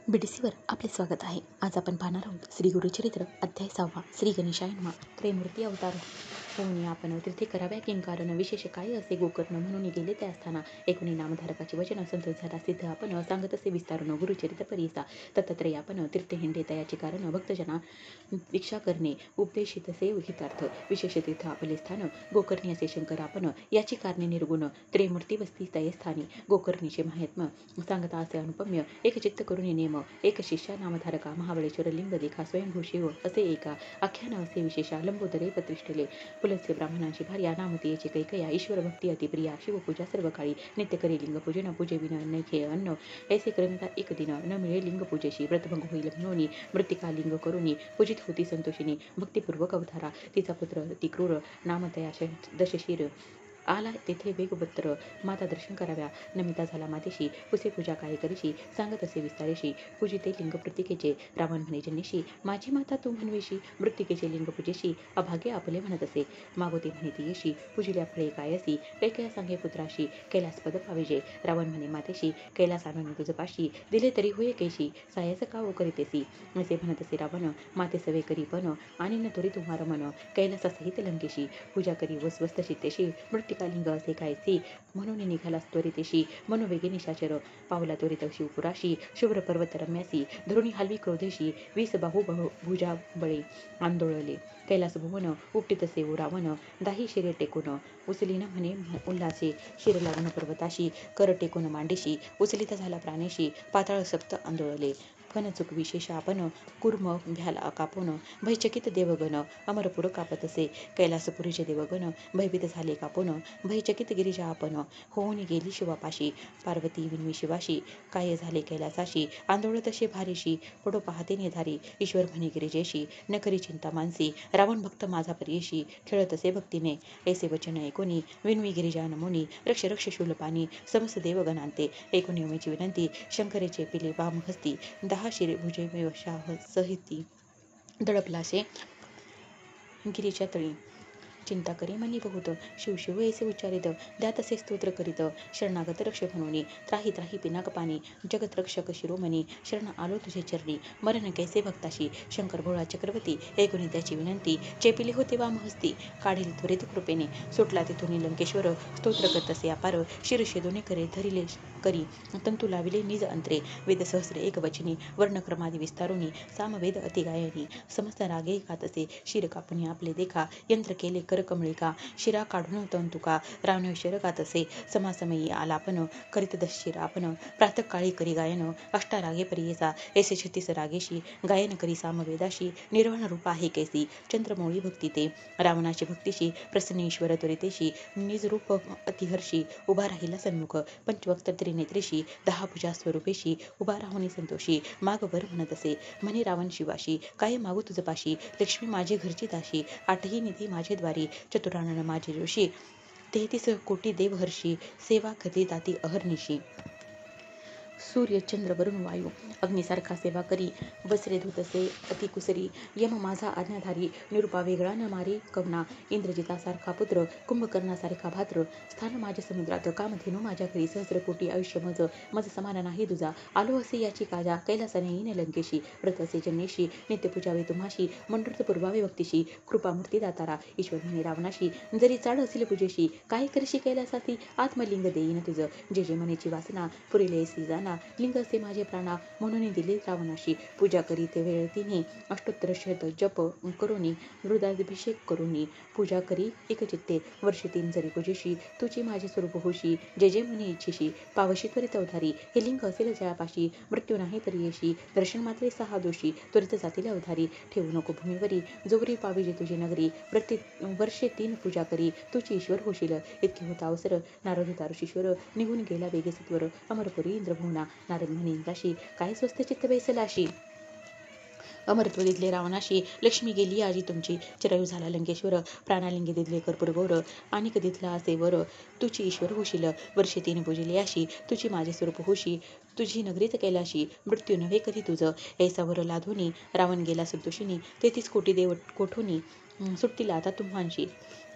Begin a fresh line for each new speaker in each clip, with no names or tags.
बीडीसीवर आपले स्वागत आहे. आज आपण पाहणार आहोत श्री गुरुचरित्र अध्याय 6 श्री गणेशाय नमः. त्रैमूर्ती अवतार होऊन आपण तीर्थे कराव्या किंकारण विशेष काय असे गोकर्ण म्हणून गेले त्या स्थाना एकूणी नामधारकाचे वचन संतत झाला सिद्ध आपण सांगत असे विस्तारून गुरुचरित्र परिसा दत्तात्रय आपण तीर्थे हिंडे तयाचे कारण भक्तजना दीक्षा करणे उपदेशित से हितार्थ विशेष तीर्थ आपले स्थान गोकर्णी असे शंकर आपण याची कारणे निर्गुण त्रैमूर्ती वस्ती तये स्थानी गोकर्णीचे महात्म्य सांगता असे अनुपम्य एक चित्त करून नेम एक शिष्या नामधारका महाबळेश्वर लिंग देखा स्वयंभू शिव असे एका आख्यान असे विशेषा लंबोदरे प्रतिष्ठिले पुलस्य ब्राह्मणांची भार्या नामतीयेचे कैकया ईश्वर भक्ती अतिप्रिया शिवपूजा सर्व काळी नित्य करे लिंग पूजन पूजे विना नैखे अन्न ऐसे क्रमिता एक दिन न मिळे लिंग पूजेशी व्रतभंग होईल म्हणून मृत्तिका लिंग करुणी पूजित होती संतोषिनी भक्तिपूर्वक अवतारा तिचा पुत्र ती क्रूर नामतया दशशीर आला तेथे वेगवत्र माता दर्शन कराव्या नमिता झाला मातेशी पुसे पूजा काय करीशी सांगत असे विस्तारेशी पूजिते लिंग प्रत्येकेचे रावण म्हणे जन्यशी माझी माता तू म्हणवेशी मृत्तिकेचे लिंग पूजेशी अभाग्य आपले म्हणत असे मागोते म्हणे ती येशी पूजिल्या फळे काय असी कैकया सांगे पुत्राशी कैलास पद पाविजे रावण म्हणे मातेशी कैलास आणून तुझ पाशी दिले तरी होय केशी सायाच का ओ करीतेसी असे म्हणत असे रावण माते सवे करी पण आणि न तरी तुम्हार मन कैलासासहित लंकेशी पूजा करी व स्वस्त चित्तेशी लिंग असे कायचे म्हणून निघालास त्वरितेशी मनोवेगे निशाचर पावला त्वरित शिवपुराशी शुभ्र पर्वत रम्यासी धरुणी हलवी क्रोधेशी 20 बाहू भुजा बळे आंदोळले कैलास भुवन उपटीतसे ओ रावण दाही शिरे टेकून उचलीन म्हणे उल्हासे शिर लागून पर्वताशी कर टेकून मांडीशी उचलित झाला प्राणेशी पाताळ सप्त आंदोळले फनचूक विशेष आपण कुर्म भ्याला कापून भयचकित देवगण अमरपुर कापत असे कैलासपुरीचे देवगण भयभीत झाले कापून भयचकित गिरिजा आपण होऊन गेली शिवापाशी पार्वती विनवी शिवाशी काय झाले कैलासाशी आंदोळत असे भारीशी पडो पाहते निधारी ईश्वर म्हणे गिरिजेशी न करी चिंता मानसी रावण भक्त माझा परियशी खेळत असे भक्तीने ऐसे वचन ऐकोनी विनवी गिरिजा नमुनी रक्ष रक्ष शूलपानी समस्त देवगणांते ऐकोनी उमेची विनंती शंकरेचे पिले वाम हस्ती 10 शिरे भुजे शाह सहिती दडपलासे गिरीच्या तळी चिंता करी मनी बहुत शिवशिव ऐसे उच्चारित द्या तसे स्तोत्र करीत शरणागत रक्ष म्हणून त्राही त्राही पिनाक पाणी जगत रक्षक शिरोमणी शरण आलो तुझे चरणी मरण कैसे भक्ताशी शंकर भोळा चक्रवर्ती ऐकून त्याची विनंती चेपिले होते वामहस्ती काढील त्वरित कृपेने सुटला तिथून लंकेश्वर स्तोत्र करत असे अपार शिरशे दोन्ही करे धरिले करी तंतू लाविले निज अंतरे वेद सहस्रे एक वचनी वर्णक्रमादी विस्तारुनी सामवेद अतिगायनी समस्त रागे कातसे शिर कापुनी आपले देखा यंत्र केले कर कमळिका शिरा काढून तंतुका रावणेश्वर गातसे समासमयी आलापन करीत दशशिर आपण प्रातःकाळी करी गायन अष्टारागे परियेसा ऐसे 36 रागेशी गायन करी सामवेदाशी निर्वाण रूप आहे कैसी चंद्रमौळी भक्ती ते रावणाची भक्तीशी प्रसन्न ईश्वर त्वरितेशी निज रूप अतिहर्षी उभा राहिला सन्मुख पंचवक्त त्रिनेत्रेशी 10 भुजा स्वरूपेशी उभा राहुनी संतोषी माग वर म्हणत असे म्हणे रावण शिवाशी काय मागू तुझ पाशी लक्ष्मी माझी घरची दाशी 8ही निधी माझे द्वारी चतुरानन माझे जोशी 33 कोटी देवहर्षी सेवा कधी दाती अहर्निशी सूर्य चंद्र वरुण वायू अग्निसारखा सेवा करी वस्त्रे धुतसे अति कुसरी यम माझा आज्ञाधारी निरुपा वेगळा न मारी कवना इंद्रजितासारखा पुत्र कुंभकर्णासारखा भात्र स्थान माझे समुद्रात कामधेनू माझ्या घरी सहस्र कोटी आयुष्य मज समान नाही दुजा आलो असे याची काजा कैलासाने येईन लंकेशी व्रत असे जन्मेशी नित्य पूजावे तुम्हाशी मंडूर्थ पूर्वावे भक्तीशी कृपामूर्ती दातारा ईश्वर म्हणे रावणाशी जरी चाड असेल पूजेशी काय करशी कैलासासी आत्मलिंग देईन तुझं जे जे मनेची वासना पुरेले सी जाना लिंग असे माझे प्राणा म्हणून दिले रावणाशी पूजा करीत वेळ तिने अष्टोत्तर शत जप करुनी हृदयाभिषेक करुनी पूजा करी एकचित्ते वर्ष 3 जरी पूजेशी तुझी माझे स्वरूप होशी जे जे म्हणे इच्छेशी पावशी त्वरित अवधारी हे लिंग असेल जयापाशी मृत्यू नाही परियेशी दर्शन मात्रे 6 दोषी त्वरित जातील अवधारी ठेवू नको भूमीवरी जोवरी पाविजे तुझी नगरी प्रत्येक वर्षे 3 पूजा करी तुझी ईश्वर होशील इतके होता अवसर नारद होता ऋषीश्वर निघून गेला वेगे सत्वर अमरपुरी इंद्रभुवना नारद म्हणे इंद्राशी काय स्वस्त चित्त बैसलाशी अमरत्व दिदले रावणाशी लक्ष्मी गेली आजी तुमची चिरयू झाला लंकेश्वर प्राणालिंगे दिदले कर्पूर गौर आणि कधीतला असे वर तुझी ईश्वर होशील वर्षे 3 पूजिले अशी तुझी माझे स्वरूप होशी तुझी नगरीत कैलाशी मृत्यू नव्हे कधी तुझं ऐसा वर लाधोनी रावण गेला संतोषिनी 33 कोटी देव कोठोनी सुटतील आता तुम्हांशी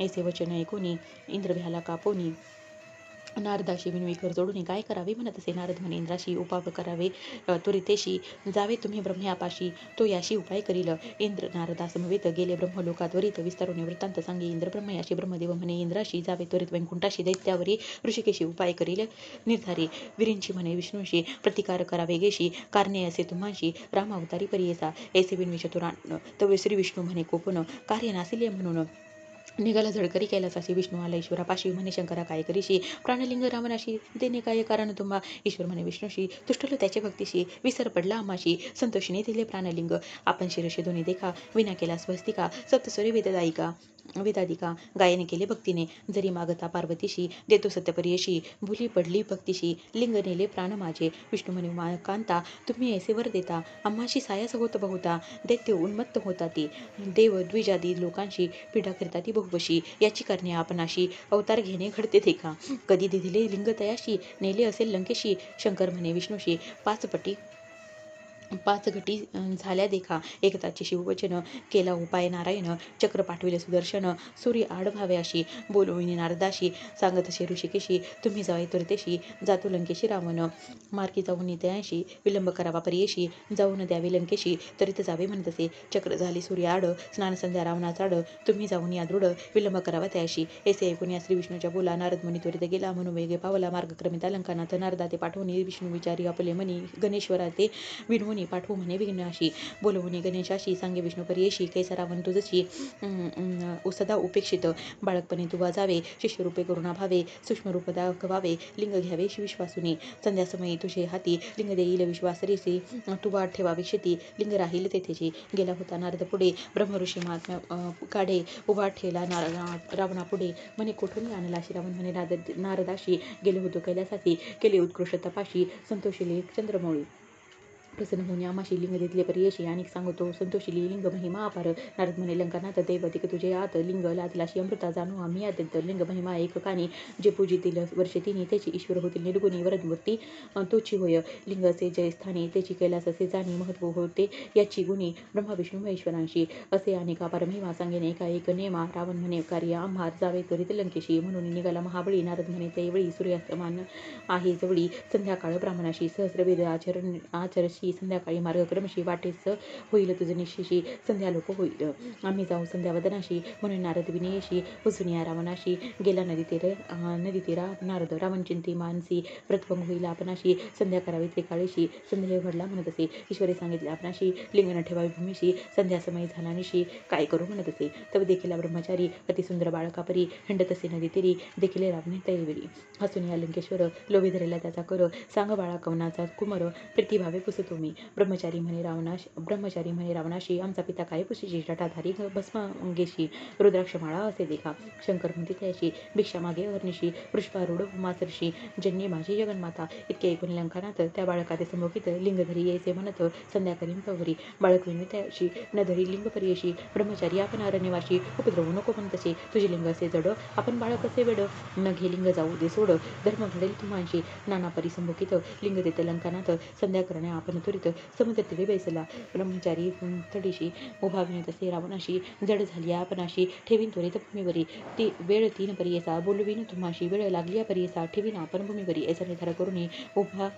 ऐसे वचन ऐकोनी इंद्र भ्याला कापोनी नारदाशी विनवी जोडून काय करावे म्हणत असे. नारद म्हणे इंद्राशी उपाय करावे, त्वरितेशी जावे तुम्ही ब्रह्म्यापाशी, तो याशी उपाय करील. इंद्र नारदा समवेत गेले ब्रह्मलोकात, त्वरित विस्तारून वृत्तांत सांगे. इंद्र ब्रह्मयाशी ब्रह्मदेव म्हणे इंद्राशी जावे त्वरित वैकुंठाशी, दैत्यावरी ऋषिकेशी उपाय करील निर्धारी. विरींची म्हणे विष्णूशी प्रतिकार करावे गेशी, कारणे असे तुम्हाशी राम अवतारी परियेसा. ऐसे विनवी चतुरान तवे श्री विष्णू म्हणे कोपून, कार्य नासिले म्हणून निघाला झडकरी कैलासाशी. विष्णू आला ईश्वरापाशी, म्हणे शंकरा काय करीशी, प्राणलिंग रावणाशी देणे काय कारण तुम्हा. ईश्वर म्हणे विष्णूशी, तुष्टलो त्याचे भक्तीशी, विसर पडला आम्हाशी, संतोषीने दिले प्राणलिंग. आपण शिरशे दोन्ही देखा, विना केला स्वस्तिका, सप्तस्वरे वेदादिका गायन केले भक्तीने. जरी मागता पार्वतीशी, देतो सत्यपरियशी, भुली पडली भक्तीशी, लिंग नेले प्राण माझे. विष्णू म्हणे मा कांता, तुम्ही ऐसे वर देता, आम्हाशी सायास होत बहुता. दैत्य उन्मत्त होता ती, देव द्विजादी लोकांशी पीडा करता ती बहुवशी. याची कारणे आपणाशी अवतार घेणे घडते देखा, कधी दिले लिंग तयाशी, नेले असेल लंकेशी. शंकर म्हणे विष्णूशी, पाच घटी झाल्या देखा, एकताचे शिववचन केला उपाय नारायण. चक्र पाठविले सुदर्शन, सूर्य आड व्हावे अशी, बोलविणी नारदाशी, सांगत असे ऋषिकेशी, तुम्ही जावे त्वरितेशी, जातो लंकेशी रावण. मार्गी जाऊन तयांशी, विलंब करावा परियेशी, जाऊन द्यावे लंकेशी, त्वरित जावे म्हणत असे. चक्र झाले सूर्य आड, स्नान संध्या रावणाचाड, तुम्ही जाऊन या दृढ, विलंब करावा त्याशी. ऐसे ऐकून या श्री विष्णूच्या बोला, नारद मुनी त्वरित गेला, म्हणून वेगे पावला मार्गक्रमिता लंकानाथ. नारदा ते पाठवून विष्णू विचारी आपले मनी, गणेश्वरा ते विनवून पाठवू म्हणे विघ्नाशी. बोलवून गणेशाशी, सांगे विष्णू परियेशी, कैसा रावण तुझची सदा उपेक्षित. बाळकपणे तुवा जावे, शिष्यरूपे करुणा भावे, सूक्ष्मरूप दाखवावे, लिंग घ्यावे विश्वासुनी. संध्यासमयी तुझे हाती, लिंग देईल विश्वासरीसी, तू वाट ठेवा विक्षिती, लिंग राहील तेथेची. गेला होता नारद पुढे, ब्रह्मऋषी महात्म्या काढे, उभा ठेला रावणा पुढे, म्हणे कोठून आणलाशी. रावण म्हणे नारदाशी, गेले होतो कैलासाशी, केले उत्कृष्ट तपाशी, संतोषिले चंद्रमौळी. प्रसन्न होऊन आमाशी लिंग देतले परियेशी, आणि सांगतो संतोषिली लिंग महिमा अपार. नारद म्हणे लंकानाथ दैवतिक तुझे आत, लिंग लादलाशी अमृता जाणू आम्ही अत्यंत. लिंग महिमा एक कानी, जे पूजितील वर्षे तिनी, त्याची ईश्वर होतील निर्गुणी वरदमूर्ती तोची होय. लिंग असे जय स्थानी, त्याची कैलास असे जाणी, महत्व होते याची गुणी, ब्रह्मा विष्णू महेश्वरांशी. असे अनेक अपार महिमा सांगेने एका एक नेमा. रावण म्हणे कार्य आम्हा, जावे त्वरित लंकेशी, म्हणून निघाला महाबळी. नारद म्हणे त्यावेळी सूर्यास्तमान आहे जवळी, संध्याकाळ ब्राह्मणाशी, सहस्रवेद आचरशी, संध्याकाळी मार्गक्रमशी, वाटेस होईल तुझे निशीशी, संध्यालोक होईल आम्ही जाऊ संध्यावदनाशी. म्हणून नारद विनयेशी, हुसनिया रावणाशी, गेला नदी तीरा नारद. रावण चिंती मानसी, व्रतभंग होईल आपणाशी, संध्या करावी त्रिकाळीशी, संध्या घडला म्हणत असे. ईश्वरे सांगितले आपणाशी, लिंग न ठेवावी भूमीशी, संध्यासमयी झाला निशी, काय करू म्हणत असे. तव देखील ब्रह्मचारी, अतिसुंदर बाळकापरी, हिंडत असे नदी तीरी, देखील रावणे तैवेळी. हसून या लंकेश्वर, लोभी धरला त्याचा कर, सांग बाळा कवनाचा कुमर, प्रतिभावे पुसतो मी. ब्रह्मचारी म्हणे रावणाशी, आमचा पिता काय पुशीशी, जटाधारी भस्म गेशी, रुद्राक्षमाळा असे देखा. शंकर म्हणते त्याशी, भिक्षा मागे अहर्निशी, पुष्पारूढ मासर्षी, जन्ये माझी जगन्माता. इतके ऐकून लंकानाथ, त्या बाळकाते संमोहित, लिंगधरी येसे म्हणत, संध्याकाळी तवरी. बाळक विनवी त्याशी, न धरी लिंग परियेशी, ब्रह्मचारी आपण अरण्यवाशी, उपद्रवू नको म्हणतसे, तुझे लिंग असे जड, आपण बाळक असे वेड, न घे लिंग जाऊ दे सोड, धर्म घडेल तुम्हाशी. नाना परी संभोगित, लिंग देत लंकानाथ, संध्या करणे आपण त्वरित, समुद्र तीरी बैसला. ब्रह्मचारी तडीशी उभा विनत असे रावणाशी, जड झाली आपणाशी, ठेवीन त्वरित भूमीवरी. ती वेळ 3 परियेसा, बोलवीन तुम्हाशी, वेळ लागली परियेसा, ठेवीन आपण भूमीवरी. ऐसा निर्धार करून उभा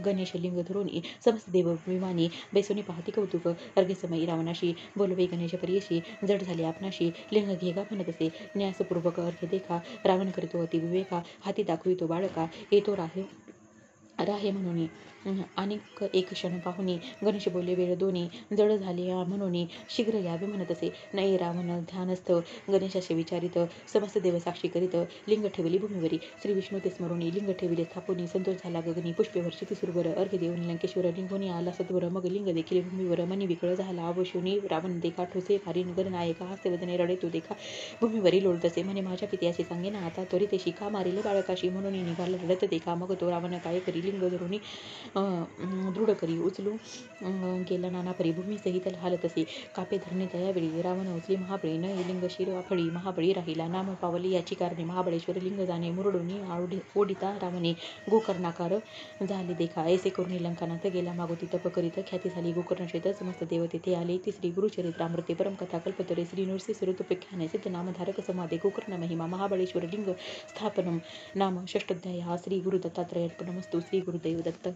गणेश लिंग धरून, समस्त देव विमानी, बैसोनी पाहती कौतुक. अर्घ्यसमयी रावणाशी, बोलवे गणेश परियेशी, जड झाली आपणाशी, लिंग घेगा म्हणत असे. न्यासपूर्वक अर्घ्य देखा, रावण करतो अति विवेका, हाती दाखवितो बाळका, येतो राहे म्हणून. अनेक एक क्षण पाहुनी, गणेश बोलले वेळ दोन्ही, जड झाले म्हणून, शीघ्र यावे म्हणत असे. नाही रावण ध्यानस्थ, गणेशाशी विचारित, समस्त देव साक्षी करीत, लिंग ठेवली भूमीवरी. श्री विष्णू ते स्मरुनी, लिंग ठेविले स्थापुनी, संतोष झाला गगनी, पुष्पे वर्षिती सुरवर. अर्घ्य देऊन लंकेश्वर, लिंगोनी आला सत्वर, मग लिंग देखील भूमीवर. मनी विकळ झाला अवशोनी, रावण देखा ठोसे भारी, गणनायका हास्यवदने रडे तो देखा, भूमीवरी लोळतसे. म्हणे माझ्या पित्याशी सांगे ना आता, त्वरितेशी का मारिले बाळकाशी, म्हणून निघाला रडत देखा. मग तो रावण काय करी, लिंग धरुनी दृढ करी उचलू गेला नाना परी भूमी सहित हालत असे कापे धरणे त्यावेळी रावण उचली महाबळी न लिंग शिरफळी महाबळी राहिला नाम पावली याची कारणे महाबळेश्वर लिंग जाणे मुरडोनी ओढिता रावणे गोकर्णाकार झाले देखा ऐसे करून लंकानाथ गेला मागोती तप करीत ख्याती झाली गोकर्ण क्षेत्र समस्त देव तेथे आले ती श्री गुरुचरित्रामृते परमकथा कल्पतरे श्री नृसिंह स्वरूपख्याने सिद्ध नामधारक समाधे गोकर्ण महिमा महाबळेश्वर लिंग स्थापनम नाम षष्टोध्याय श्री गुरु दत्तात्रयार्पणमस्तु श्री गुरुदेव दत्त.